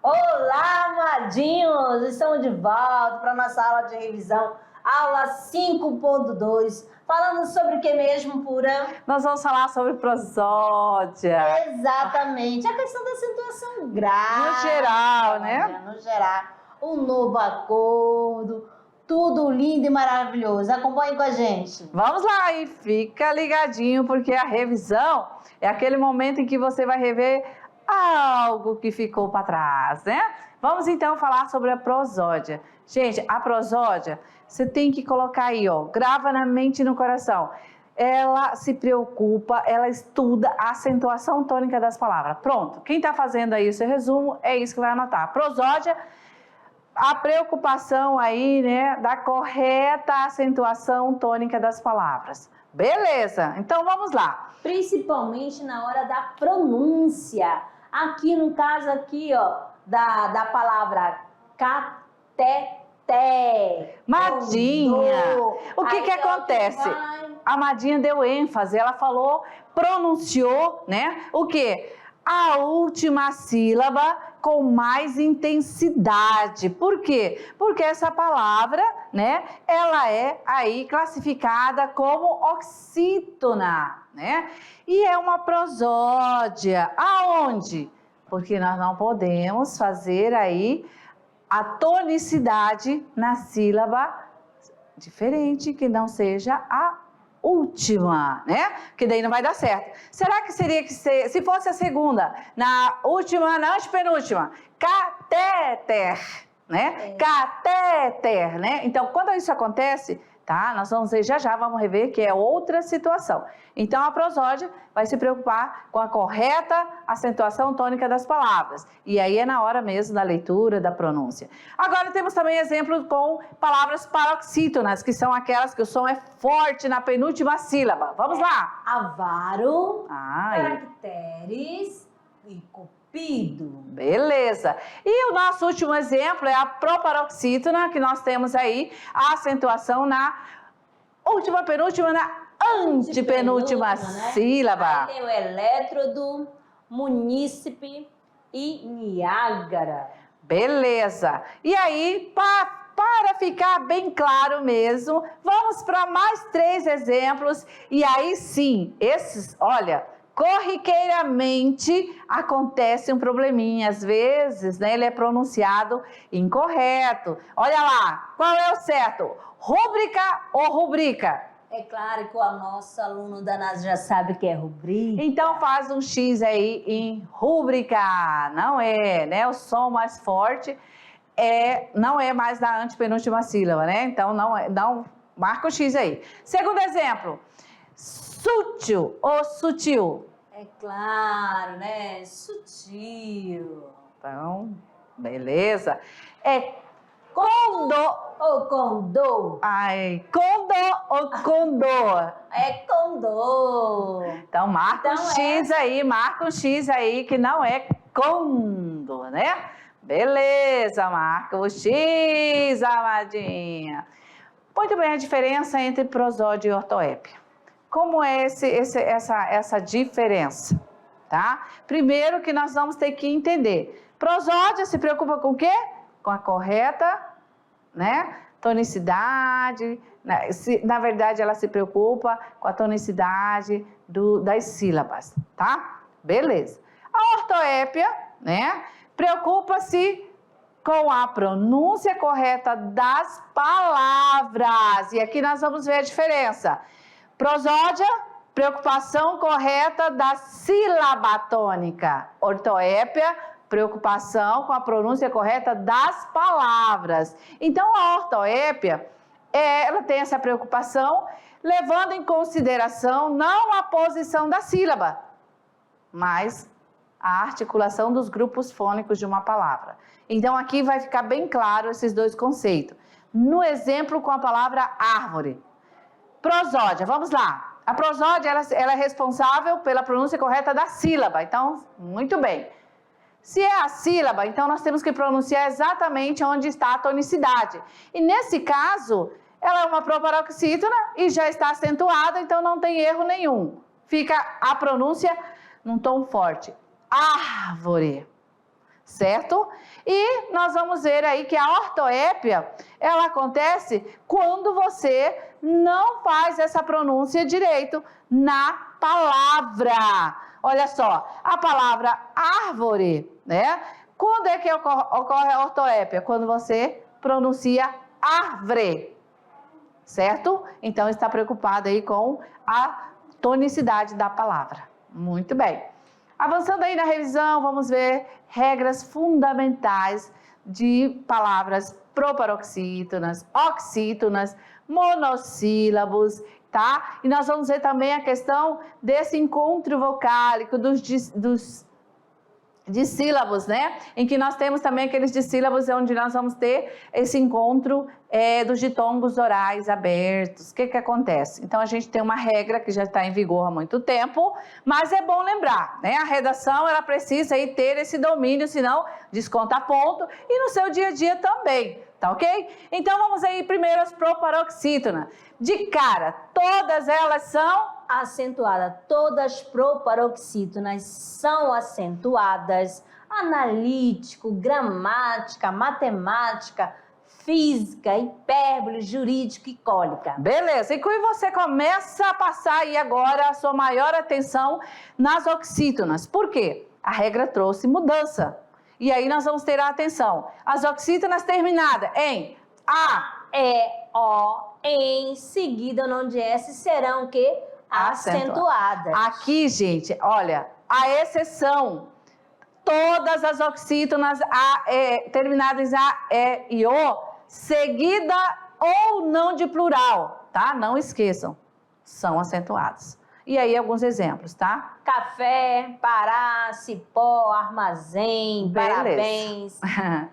Olá, amadinhos! Estamos de volta para nossa aula de revisão, aula 5.2. Falando sobre o que mesmo, Pura? Nós vamos falar sobre prosódia. Exatamente, a questão da acentuação grave. No geral, né? No geral, um novo acordo, tudo lindo e maravilhoso. Acompanhe com a gente. Vamos lá e fica ligadinho, porque a revisão é aquele momento em que você vai rever algo que ficou para trás, né? Vamos então falar sobre a prosódia. Gente, a prosódia, você tem que colocar aí, ó, grava na mente e no coração. Ela se preocupa, ela estuda a acentuação tônica das palavras. Pronto, quem está fazendo aí o seu resumo, é isso que vai anotar. Prosódia, a preocupação aí, né, da correta acentuação tônica das palavras. Beleza, então vamos lá. Principalmente na hora da pronúncia. Aqui no caso aqui, ó, da palavra cateté. Madinha, o que acontece? A Madinha deu ênfase, ela falou, pronunciou, né? O quê? A última sílaba com mais intensidade. Por quê? Porque essa palavra, né, ela é aí classificada como oxítona, né? E é uma prosódia. Aonde? Porque nós não podemos fazer aí a tonicidade na sílaba diferente que não seja a última, né? Que daí não vai dar certo. Será que seria que se fosse a segunda, na última, na antepenúltima, catéter, né? Catéter, né? Então, quando isso acontece, tá? Nós vamos ver já vamos rever que é outra situação. Então, a prosódia vai se preocupar com a correta acentuação tônica das palavras. E aí é na hora mesmo da leitura, da pronúncia. Agora temos também exemplos com palavras paroxítonas, que são aquelas que o som é forte na penúltima sílaba. Vamos lá! Avaro, caracteres e cupido. Beleza. E o nosso último exemplo é a proparoxítona, que nós temos aí a acentuação na última, penúltima, na antepenúltima sílaba. Aí tem o elétrodo, munícipe e Niágara. Beleza. E aí, para ficar bem claro mesmo, vamos para mais 3 exemplos. E aí sim, esses, olha, corriqueiramente acontece um probleminha. Às vezes, né, ele é pronunciado incorreto. Olha lá, qual é o certo? Rúbrica ou rubrica? É claro que o nosso aluno da NASA já sabe que é rubrica. Então faz um X aí em rúbrica. Não é, né? O som mais forte não é mais da antepenúltima sílaba, né? Então não marca o X aí. Segundo exemplo, sútil ou sutil? É claro, né? Sutil. Então, beleza. É condor ou condor? Ai, condor ou condor? É condor. Então marca um X aí, marca um X aí que não é condor, né? Beleza, marca o X, amadinha. Muito bem, a diferença entre prosódia e ortoépia. Como é essa diferença, tá? Primeiro que nós vamos ter que entender. Prosódia se preocupa com o quê? Com a correta, né? Tonicidade. Na verdade, ela se preocupa com a tonicidade das sílabas, tá? Beleza. A ortoépia, né? Preocupa-se com a pronúncia correta das palavras. E aqui nós vamos ver a diferença. Prosódia, preocupação correta da sílaba tônica. Ortoépia, preocupação com a pronúncia correta das palavras. Então, a ortoépia, ela tem essa preocupação, levando em consideração não a posição da sílaba, mas a articulação dos grupos fônicos de uma palavra. Então, aqui vai ficar bem claro esses dois conceitos. No exemplo com a palavra árvore. Prosódia, vamos lá. A prosódia, ela é responsável pela pronúncia correta da sílaba. Então, muito bem. Se é a sílaba, então nós temos que pronunciar exatamente onde está a tonicidade. E nesse caso, ela é uma proparoxítona e já está acentuada, então não tem erro nenhum. Fica a pronúncia num tom forte. Árvore. certo? E nós vamos ver aí que a ortoépia, ela acontece quando você não faz essa pronúncia direito na palavra. Olha só, a palavra árvore, né? Quando é que ocorre a ortoépia? Quando você pronuncia árvore, certo? Então, está preocupado aí com a tonicidade da palavra. Muito bem. Avançando aí na revisão, vamos ver regras fundamentais de palavras proparoxítonas, oxítonas, monossílabos, tá? E nós vamos ver também a questão desse encontro vocálico dos dissílabos, né? Em que nós temos também aqueles dissílabos onde nós vamos ter esse encontro dos ditongos orais abertos. O que que acontece? Então, a gente tem uma regra que já está em vigor há muito tempo, mas é bom lembrar, né? A redação, ela precisa aí ter esse domínio, senão desconta ponto, e no seu dia a dia também, tá ok? Então, vamos aí primeiro as proparoxítonas. De cara, todas elas são acentuadas. Todas proparoxítonas são acentuadas. Analítico, gramática, matemática, física, hipérbole, jurídico e cólica. Beleza, e que você começa a passar aí agora a sua maior atenção nas oxítonas. Por quê? A regra trouxe mudança. E aí nós vamos ter a atenção. As oxítonas terminadas em A, E, O, em seguida não de S serão o quê? Acentuadas. Aqui, gente, olha, a exceção, todas as oxítonas terminadas em A, E e O, seguida ou não de plural, tá? Não esqueçam, são acentuadas. E aí, alguns exemplos, tá? Café, Pará, cipó, armazém, Beleza. parabéns.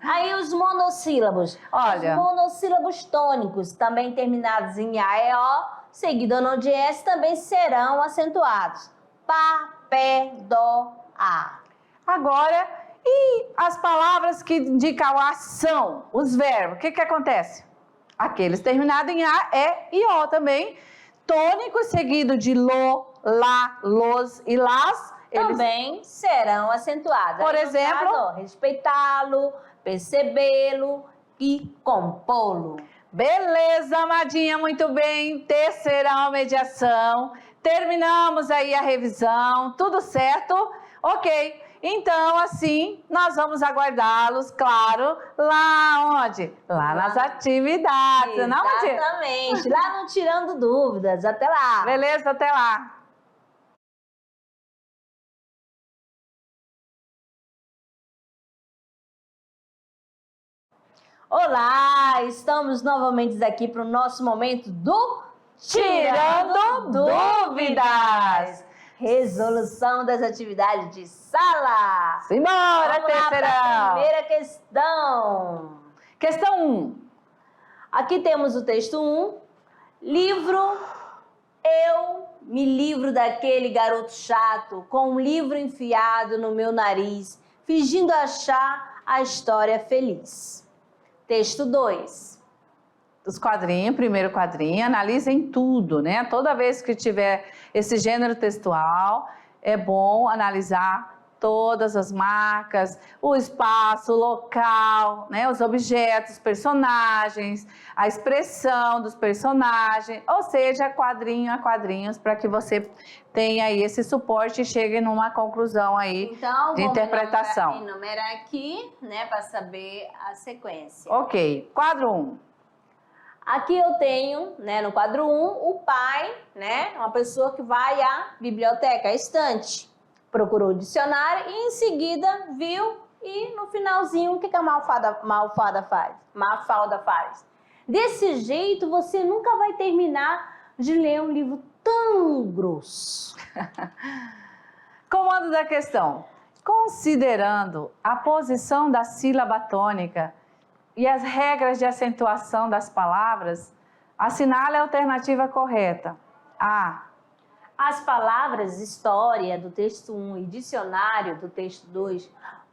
Aí os monossílabos. Olha. Os monossílabos tônicos, também terminados em A, E, O, seguido ou não de S, também serão acentuados. Pá, pé, dó, A. Agora, e as palavras que indicam a ação, os verbos, o que que acontece? Aqueles terminados em A, E e O também, tônico seguido de lo, lá, los e las, Também serão acentuados. Por Aí, no exemplo? caso, ó, respeitá-lo, percebê-lo e compô-lo. Beleza, amadinha, muito bem. Terceirão, mediação. Terminamos aí a revisão, tudo certo? Ok. Então, assim, nós vamos aguardá-los, claro, lá onde? Lá nas atividades, não, Madia? Exatamente. Lá no Tirando Dúvidas. Até lá. Beleza, até lá. Olá, estamos novamente aqui para o nosso momento do Tirando Dúvidas. Resolução das atividades de sala. Simbora, Vamos lá para a terceirão. primeira questão. Questão 1. Aqui temos o texto 1. Livro. Eu me livro daquele garoto chato com um livro enfiado no meu nariz, fingindo achar a história feliz. Texto 2. Os quadrinhos, primeiro quadrinho, analisem tudo, né? Toda vez que tiver esse gênero textual, é bom analisar todas as marcas, o espaço, o local, né? Os objetos, personagens, a expressão dos personagens, ou seja, quadrinho a quadrinhos, para que você tenha aí esse suporte e chegue numa conclusão aí Então, de interpretação. Enumerar aqui, né, para saber a sequência. Ok, quadro 1. Aqui eu tenho, né, no quadro 1, o pai, né, uma pessoa que vai à biblioteca, à estante, procurou o dicionário e em seguida viu e no finalzinho o que a Mafalda faz? Desse jeito você nunca vai terminar de ler um livro tão grosso. Comando da questão. Considerando a posição da sílaba tônica e as regras de acentuação das palavras, assinale a alternativa correta. A. As palavras história do texto 1 e dicionário do texto 2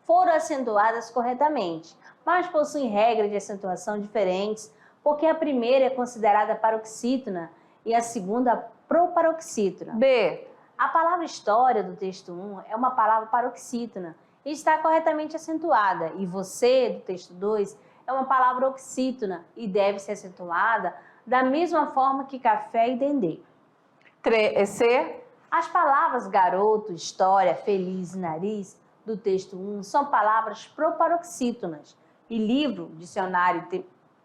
foram acentuadas corretamente, mas possuem regras de acentuação diferentes, porque a primeira é considerada paroxítona e a segunda proparoxítona. B. A palavra história do texto 1 é uma palavra paroxítona está corretamente acentuada. E você, do texto 2, é uma palavra oxítona e deve ser acentuada da mesma forma que café e dendê. C. As palavras garoto, história, feliz e nariz do texto 1 são palavras proparoxítonas. E livro, dicionário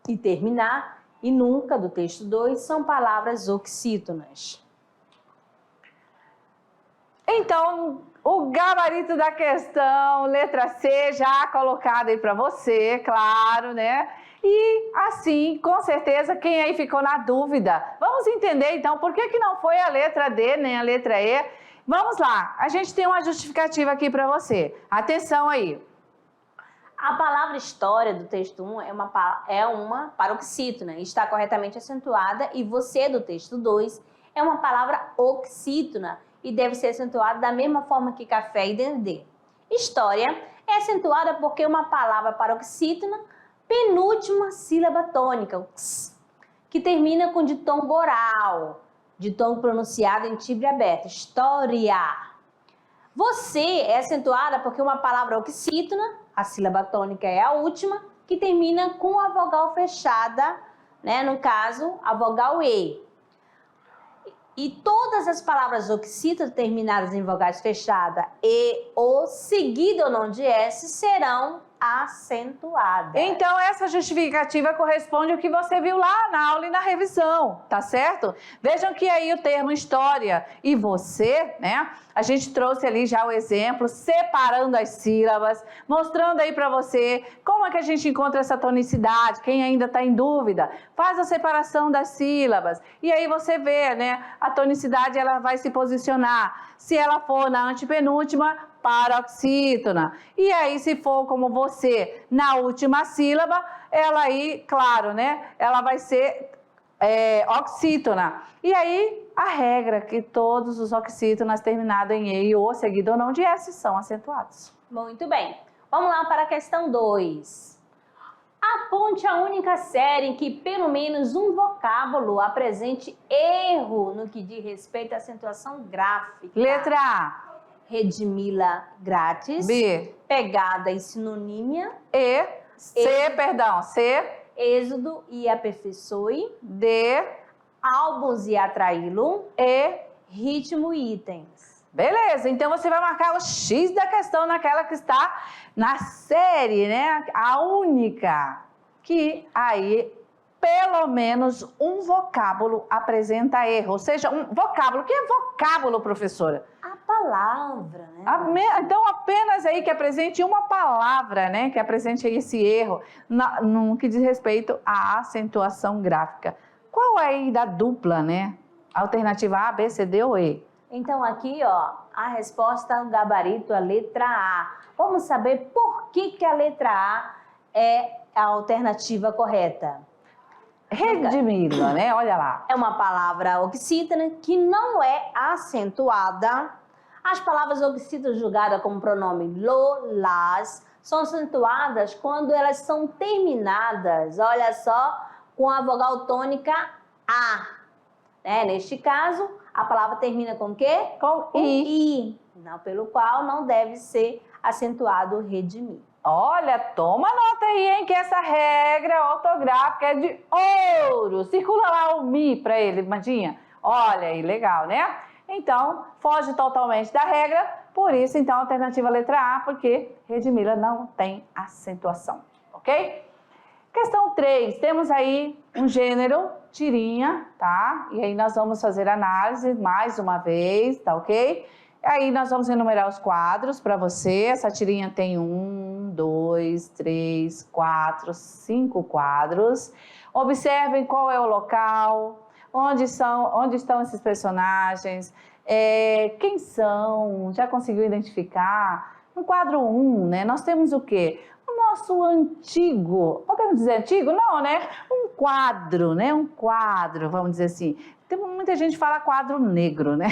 e terminar e nunca do texto 2 são palavras oxítonas. Então, o gabarito da questão, letra C, já colocado aí para você, claro, né? E assim, com certeza, quem aí ficou na dúvida, vamos entender então por que não foi a letra D nem a letra E. Vamos lá, a gente tem uma justificativa aqui para você. Atenção aí. A palavra história do texto 1 é uma paroxítona, está corretamente acentuada, e você do texto 2 é uma palavra oxítona e deve ser acentuada da mesma forma que café e dendê. História é acentuada porque é uma palavra paroxítona, penúltima sílaba tônica, o ks, que termina com ditongo oral, ditongo pronunciado em timbre aberto. História. Você é acentuada porque uma palavra oxítona, a sílaba tônica é a última, que termina com a vogal fechada, né? No caso, a vogal E. E todas as palavras oxítonas terminadas em vogais fechadas E, O, seguido ou não de S, serão acentuadas. Então, essa justificativa corresponde ao que você viu lá na aula e na revisão, tá certo? Vejam que aí o termo história e você, né? A gente trouxe ali já o exemplo, separando as sílabas, mostrando aí para você como é que a gente encontra essa tonicidade. Quem ainda está em dúvida, faz a separação das sílabas e aí você vê, né? A tonicidade ela vai se posicionar. Se ela for na antepenúltima, paroxítona. E aí, se for como você, na última sílaba, ela aí, claro, né? Ela vai ser oxítona. E aí, a regra que todos os oxítonas terminados em E e O, seguido ou não de S, são acentuados. Muito bem. Vamos lá para a questão 2. Aponte a única série em que pelo menos um vocábulo apresente erro no que diz respeito à acentuação gráfica. Letra A. Redmila grátis. B. Pegada e sinonímia. E. C, perdão. C. Êxodo e aperfeiçoe. D. Álbuns e atraí-lo. E. Ritmo e itens. Beleza, então você vai marcar o X da questão naquela que está na série, né? A única que aí pelo menos um vocábulo apresenta erro. Ou seja, um vocábulo. O que é vocábulo, professora? A palavra, né? Então, apenas aí que apresente uma palavra, né? Que apresente esse erro no que diz respeito à acentuação gráfica. Qual é aí da dupla, né? Alternativa A, B, C, D ou E? Então, aqui, ó, a resposta, o gabarito, a letra A. Vamos saber por que a letra A é a alternativa correta. Redmila, né? Olha lá. É uma palavra oxítona que não é acentuada. As palavras oxítonas julgadas como pronome lo, las, são acentuadas quando elas são terminadas, olha só, com a vogal tônica A. Neste caso, a palavra termina com o quê? Com I. Não, pelo qual não deve ser acentuado redimir. Olha, toma nota aí, hein, que essa regra ortográfica é de ouro. Circula lá o mi para ele, Mandinha. Olha aí, legal, né? Então, foge totalmente da regra, por isso, então, a alternativa letra A, porque redimila não tem acentuação, ok? Questão 3, temos aí um gênero, tirinha, tá? E aí nós vamos fazer análise mais uma vez, tá ok? Aí nós vamos enumerar os quadros para você. Essa tirinha tem 1, 2, 3, 4, 5 quadros. Observem qual é o local, onde estão esses personagens, quem são, já conseguiu identificar? No quadro 1, né, nós temos o quê? O nosso antigo, podemos dizer antigo? Não, né? Um quadro, né? Um quadro, vamos dizer assim. Tem muita gente que fala quadro negro, né?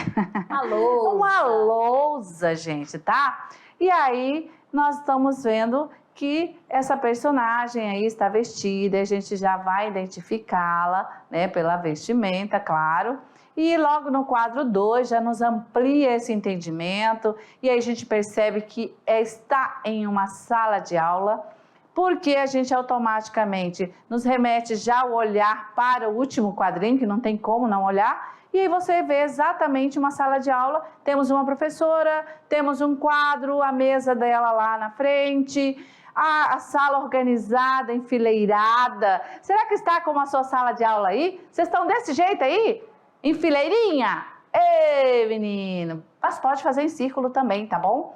Uma lousa. Uma lousa, gente, tá? E aí, nós estamos vendo que essa personagem aí está vestida, a gente já vai identificá-la, né? Pela vestimenta, claro. E logo no quadro 2 já nos amplia esse entendimento e aí a gente percebe que está em uma sala de aula, porque a gente automaticamente nos remete já ao olhar para o último quadrinho, que não tem como não olhar, e aí você vê exatamente uma sala de aula, temos uma professora, temos um quadro, a mesa dela lá na frente, a sala organizada, enfileirada. Será que está como a sua sala de aula aí? Vocês estão desse jeito aí? Em fileirinha? Ei, menino! Mas pode fazer em círculo também, tá bom?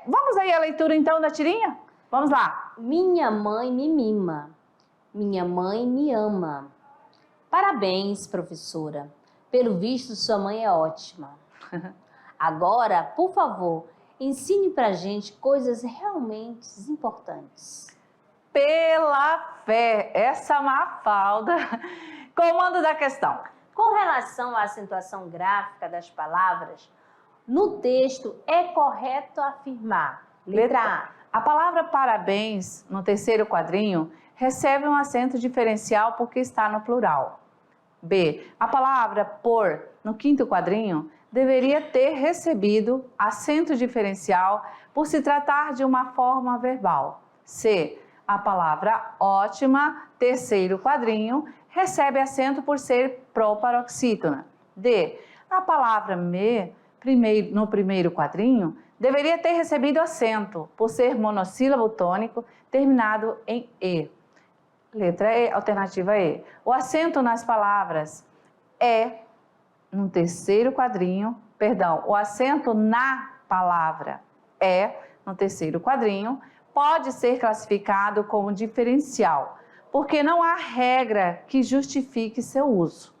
Vamos aí à leitura então da tirinha? Vamos lá. Minha mãe me mima. Minha mãe me ama. Parabéns, professora. Pelo visto, sua mãe é ótima. Agora, por favor, ensine pra gente coisas realmente importantes. Pela fé, essa Mafalda. Comando da questão. Com relação à acentuação gráfica das palavras, no texto é correto afirmar. Letra A. A palavra parabéns, no terceiro quadrinho, recebe um acento diferencial porque está no plural. B. A palavra por, no quinto quadrinho, deveria ter recebido acento diferencial por se tratar de uma forma verbal. C. A palavra ótima, terceiro quadrinho, recebe acento por ser proparoxítona. D. A palavra me, no primeiro quadrinho, deveria ter recebido acento por ser monossílabo tônico terminado em E. Letra E, alternativa E. O acento nas palavras no terceiro quadrinho, o acento na palavra no terceiro quadrinho, pode ser classificado como diferencial, porque não há regra que justifique seu uso.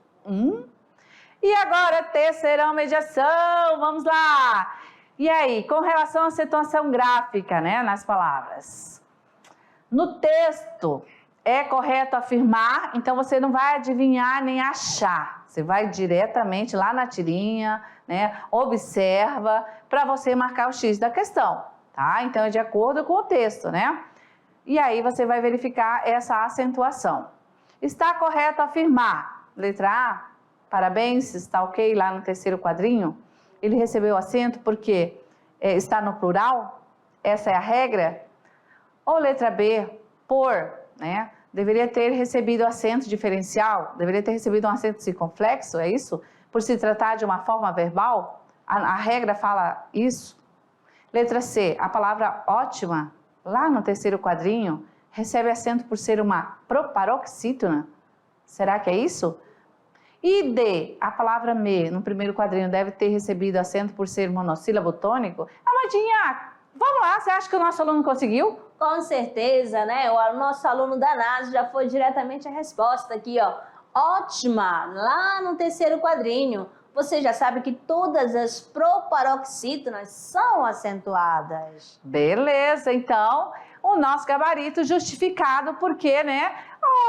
E agora, terceirão mediação, vamos lá! E aí, com relação à acentuação gráfica, né, nas palavras? No texto, é correto afirmar, então você não vai adivinhar nem achar. Você vai diretamente lá na tirinha, né, observa, para você marcar o X da questão, tá? Então, é de acordo com o texto, né? E aí, você vai verificar essa acentuação. Está correto afirmar, letra A, parabéns, está ok lá no terceiro quadrinho? Ele recebeu acento porque está no plural? Essa é a regra? Ou letra B, por, né? Deveria ter recebido acento diferencial? Deveria ter recebido um acento circunflexo, é isso? Por se tratar de uma forma verbal? A regra fala isso? Letra C, a palavra ótima, lá no terceiro quadrinho, recebe acento por ser uma proparoxítona? Será que é isso? E D, a palavra me, no primeiro quadrinho, deve ter recebido acento por ser monossílabo tônico? Amadinha, vamos lá, você acha que o nosso aluno conseguiu? Com certeza, né? O nosso aluno da NASA já foi diretamente a resposta aqui, ó. Ótima, lá no terceiro quadrinho. Você já sabe que todas as proparoxítonas são acentuadas. Beleza, então o nosso gabarito justificado porque, né?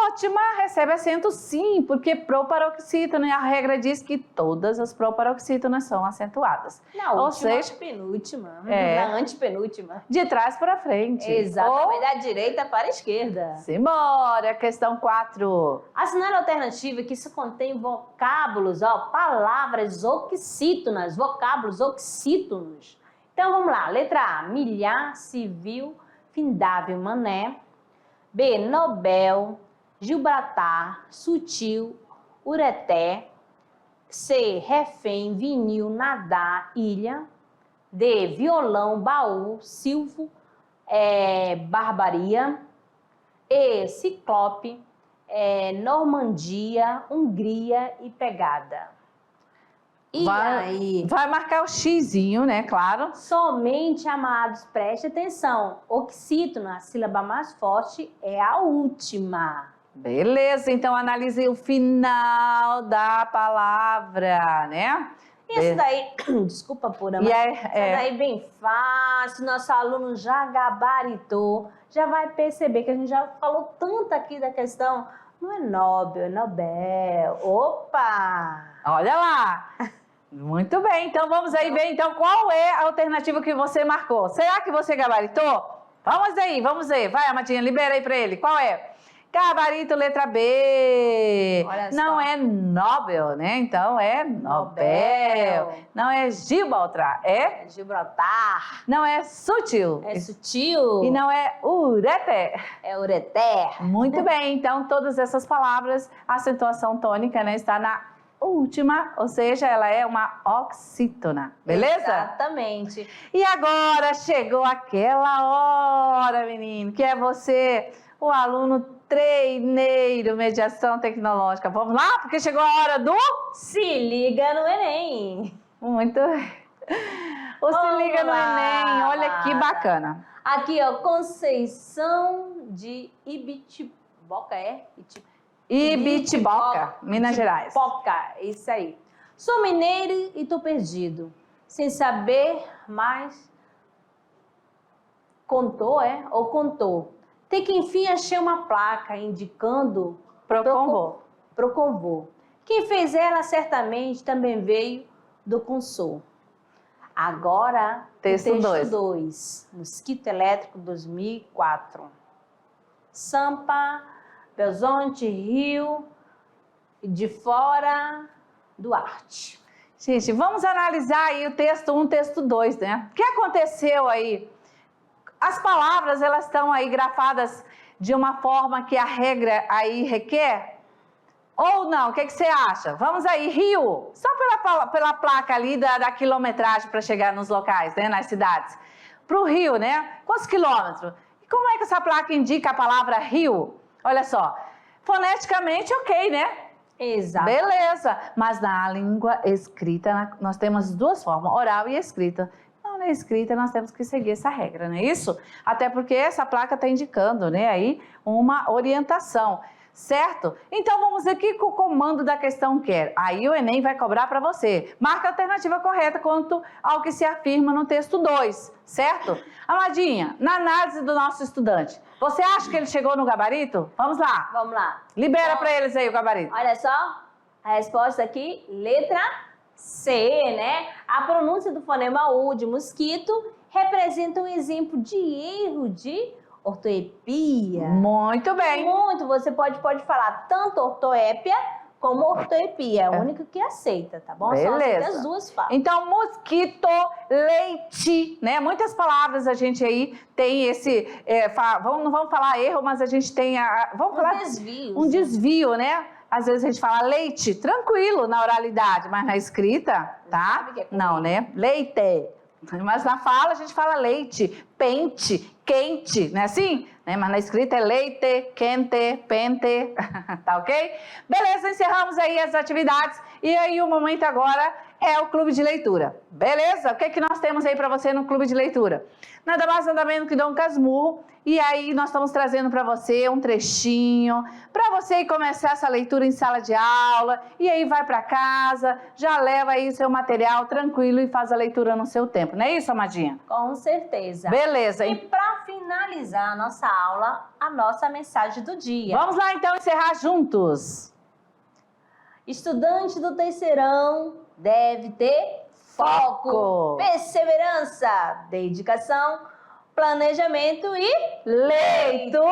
Ótima, recebe acento sim, porque proparoxítona, a regra diz que todas as proparoxítonas são acentuadas. Na última, penúltima, na antepenúltima. De trás para frente. Exatamente, da direita para a esquerda. Simbora, questão 4. Assinale a alternativa que isso contém vocábulos, ó, palavras oxítonas, vocábulos oxítonos. Então vamos lá, letra A, milhar, civil, findável, mané. B, Nobel, Gibraltar, sutil, ureté. C, refém, vinil, nadar, ilha. D, violão, baú, silvo, barbaria. E, ciclope, Normandia, Hungria e pegada. E aí? Vai marcar o xizinho, né? Claro. Somente, amados, preste atenção. Oxítona, a sílaba mais forte, é a última. Beleza, então analise o final da palavra, né? Isso daí, desculpa pura, mas isso daí bem fácil, nosso aluno já gabaritou, já vai perceber que a gente já falou tanto aqui da questão, não é Nobel, é Nobel. Opa! Olha lá! Muito bem, então vamos aí ver então qual é a alternativa que você marcou. Será que você gabaritou? Vamos aí, vamos ver. Vai, Amadinha, libera aí para ele. Qual é? Gabarito, letra B. Olha só. Não é Nobel, né? Então é Nobel. Não é Gibraltar, é? Gibraltar. Não é sutil. É sutil. E não é urete. É ureter. Muito bem, então todas essas palavras, a acentuação tônica, né, está na última, ou seja, ela é uma oxítona, beleza? Exatamente. E agora chegou aquela hora, menino, que é você, o aluno treineiro, mediação tecnológica. Vamos lá? Porque chegou a hora do... Se liga no Enem. Muito... O Se Vamos Liga no lá, Enem, olha que Amada. bacana. Aqui, ó, Conceição de Ibitipoca, é? Ibitipoca, Minas Gerais. Ibitipoca, isso aí. Sou mineiro e tô perdido. Sem saber mais. Contou, é? Ou contou. Tem que enfim achei uma placa indicando pro convô. Quem fez ela certamente também veio do Consol. Agora, Texto o dois. texto 2. Mosquito Elétrico 2004. Sampa, Belzonte, Rio, de Fora, Duarte. Gente, vamos analisar aí o texto 1, texto 2, né? O que aconteceu aí? As palavras, elas estão aí grafadas de uma forma que a regra aí requer? Ou não? O que você acha? Vamos aí, Rio. Só pela placa ali da quilometragem para chegar nos locais, né? Nas cidades. Para o Rio, né? Quantos quilômetros? E como é que essa placa indica a palavra Rio? Olha só. Foneticamente, ok, né? Exato. Beleza. Mas na língua escrita, nós temos duas formas, oral e escrita. Então, na escrita, nós temos que seguir essa regra, não é isso? Até porque essa placa está indicando, né, aí uma orientação, certo? Então, vamos aqui com o comando da questão quer. Aí o Enem vai cobrar para você. Marca a alternativa correta quanto ao que se afirma no texto 2, certo? Amadinha, na análise do nosso estudante, você acha que ele chegou no gabarito? Vamos lá. Vamos lá. Libera para eles aí o gabarito. Olha só, a resposta aqui, letra C, né? A pronúncia do fonema U de mosquito representa um exemplo de erro de ortoepia. Muito bem. Muito, você pode falar tanto ortoépia como ortoepia, a única que aceita, tá bom? Só Beleza. aceita as duas falas. Então, mosquito, leite, né? Muitas palavras a gente aí tem esse, não vamos falar erro, mas a gente tem, vamos falar Desvio. um desvio, né? Às vezes a gente fala leite, tranquilo na oralidade, mas na escrita, tá? Sabe que é com Não, né? Leite. Mas na fala a gente fala leite, pente, quente, não é assim? Né? Mas na escrita é leite, quente, pente, tá ok? Beleza, encerramos aí as atividades e aí o momento agora é o clube de leitura. Beleza? O que é que nós temos aí para você no clube de leitura? Nada mais, nada menos que Dom Casmurro. E aí nós estamos trazendo para você um trechinho, para você ir começar essa leitura em sala de aula, e aí vai para casa, já leva aí seu material tranquilo e faz a leitura no seu tempo. Não é isso, Amadinha? Com certeza. Beleza. E para finalizar a nossa aula, a nossa mensagem do dia. Vamos lá então encerrar juntos. Estudante do terceirão deve ter foco, perseverança, dedicação, planejamento e leitura!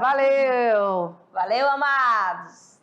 Valeu! valeu, amados!